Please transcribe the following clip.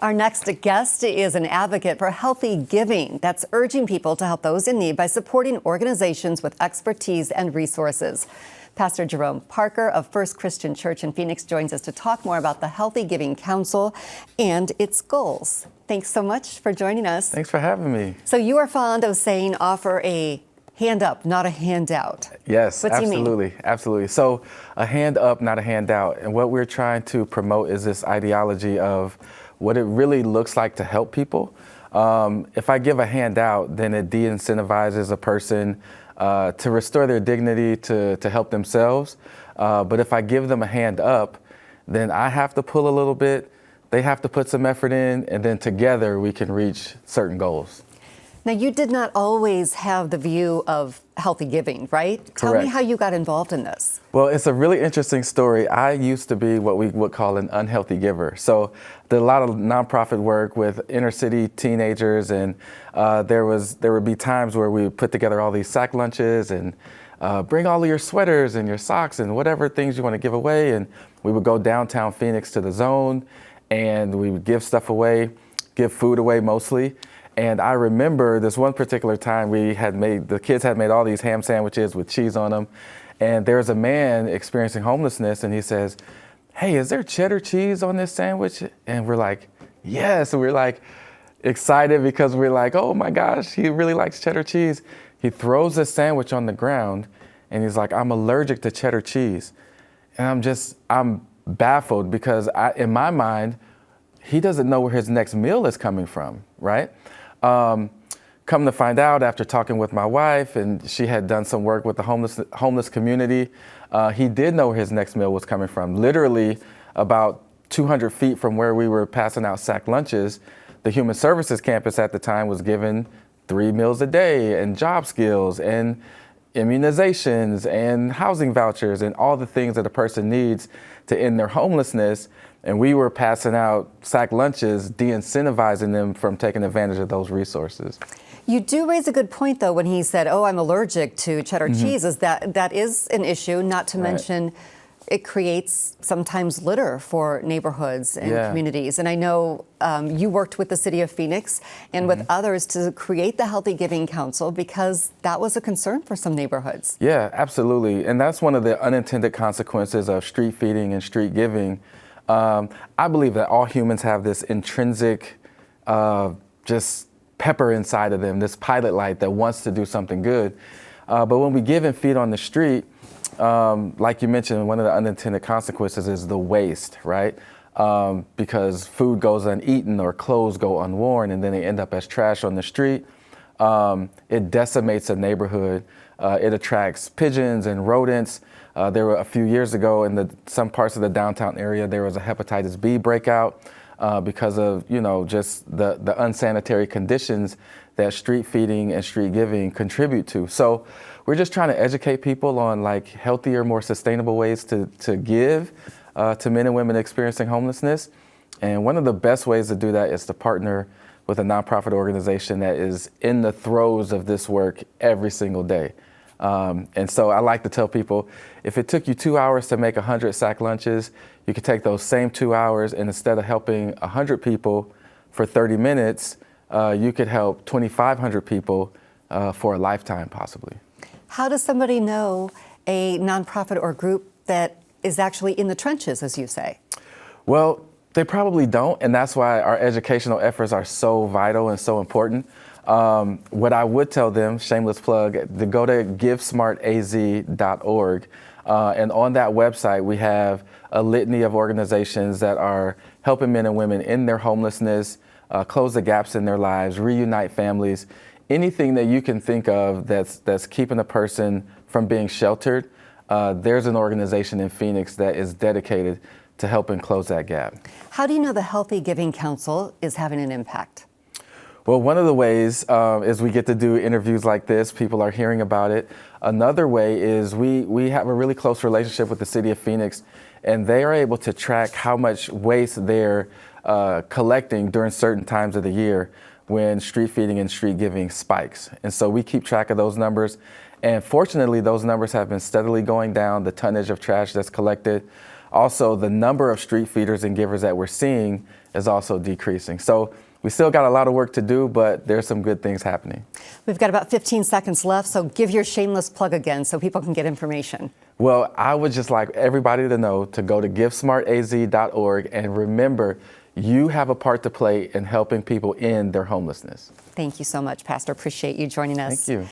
Our next guest is an advocate for healthy giving that's urging people to help those in need by supporting organizations with expertise and resources. Pastor Jerome Parker of First Christian Church in Phoenix joins us to talk more about the Healthy Giving Council and its goals. Thanks so much for joining us. Thanks for having me. So you are fond of saying offer a hand up, not a handout. Yes, what do absolutely. You mean? Absolutely. So a hand up, not a handout. And what we're trying to promote is this ideology of what it really looks like to help people. If I give a handout, then it de-incentivizes a person to restore their dignity, to help themselves. But if I give them a hand up, then I have to pull a little bit, they have to put some effort in, and then together we can reach certain goals. Now, you did not always have the view of healthy giving, right? Correct. Tell me how you got involved in this. Well, it's a really interesting story. I used to be what we would call an unhealthy giver. So did a lot of nonprofit work with inner city teenagers, and there would be times where we would put together all these sack lunches and bring all of your sweaters and your socks and whatever things you want to give away. And we would go downtown Phoenix to the Zone, and we would give stuff away, give food away mostly. And I remember this one particular time the kids had made all these ham sandwiches with cheese on them. And there was a man experiencing homelessness, and he says, "Hey, is there cheddar cheese on this sandwich?" And we're like, "Yes." And we're like excited because we're like, "Oh my gosh, he really likes cheddar cheese." He throws the sandwich on the ground and he's like, "I'm allergic to cheddar cheese." And I'm baffled because in my mind, he doesn't know where his next meal is coming from, right? Come to find out, after talking with my wife, and she had done some work with the homeless community, he did know where his next meal was coming from. Literally about 200 feet from where we were passing out sack lunches, the Human Services campus at the time was given 3 meals a day and job skills and immunizations and housing vouchers and all the things that a person needs to end their homelessness. And we were passing out sack lunches, de-incentivizing them from taking advantage of those resources. You do raise a good point, though, when he said, "Oh, I'm allergic to cheddar cheese," is that is an issue, not to mention it creates sometimes litter for neighborhoods and communities. And I know you worked with the city of Phoenix and with others to create the Healthy Giving Council because that was a concern for some neighborhoods. Yeah, absolutely. And that's one of the unintended consequences of street feeding and street giving. I believe that all humans have this intrinsic just pepper inside of them, this pilot light that wants to do something good. But when we give and feed on the street, like you mentioned, one of the unintended consequences is the waste, right? Because food goes uneaten or clothes go unworn and then they end up as trash on the street. It decimates a neighborhood. It attracts pigeons and rodents. There were a few years ago in some parts of the downtown area, there was a hepatitis B breakout because of, just the unsanitary conditions that street feeding and street giving contribute to. So we're just trying to educate people on healthier, more sustainable ways to give to men and women experiencing homelessness. And one of the best ways to do that is to partner with a nonprofit organization that is in the throes of this work every single day. And so I like to tell people, if it took you 2 hours to make 100 sack lunches, you could take those same 2 hours and instead of helping 100 people for 30 minutes, you could help 2,500 people for a lifetime possibly. How does somebody know a nonprofit or group that is actually in the trenches, as you say? Well, they probably don't, and that's why our educational efforts are so vital and so important. What I would tell them, shameless plug, to go to givesmartaz.org. And on that website, we have a litany of organizations that are helping men and women in their homelessness, close the gaps in their lives, reunite families. Anything that you can think of that's keeping a person from being sheltered, there's an organization in Phoenix that is dedicated to helping close that gap. How do you know the Healthy Giving Council is having an impact? Well, one of the ways is we get to do interviews like this. People are hearing about it. Another way is we have a really close relationship with the city of Phoenix, and they are able to track how much waste they're collecting during certain times of the year when street feeding and street giving spikes. And so we keep track of those numbers. And fortunately, those numbers have been steadily going down, the tonnage of trash that's collected. Also, the number of street feeders and givers that we're seeing is also decreasing. So we still got a lot of work to do, but there's some good things happening. We've got about 15 seconds left, so give your shameless plug again so people can get information. Well, I would just like everybody to know to go to givesmartaz.org and remember, you have a part to play in helping people end their homelessness. Thank you so much, Pastor. Appreciate you joining us. Thank you.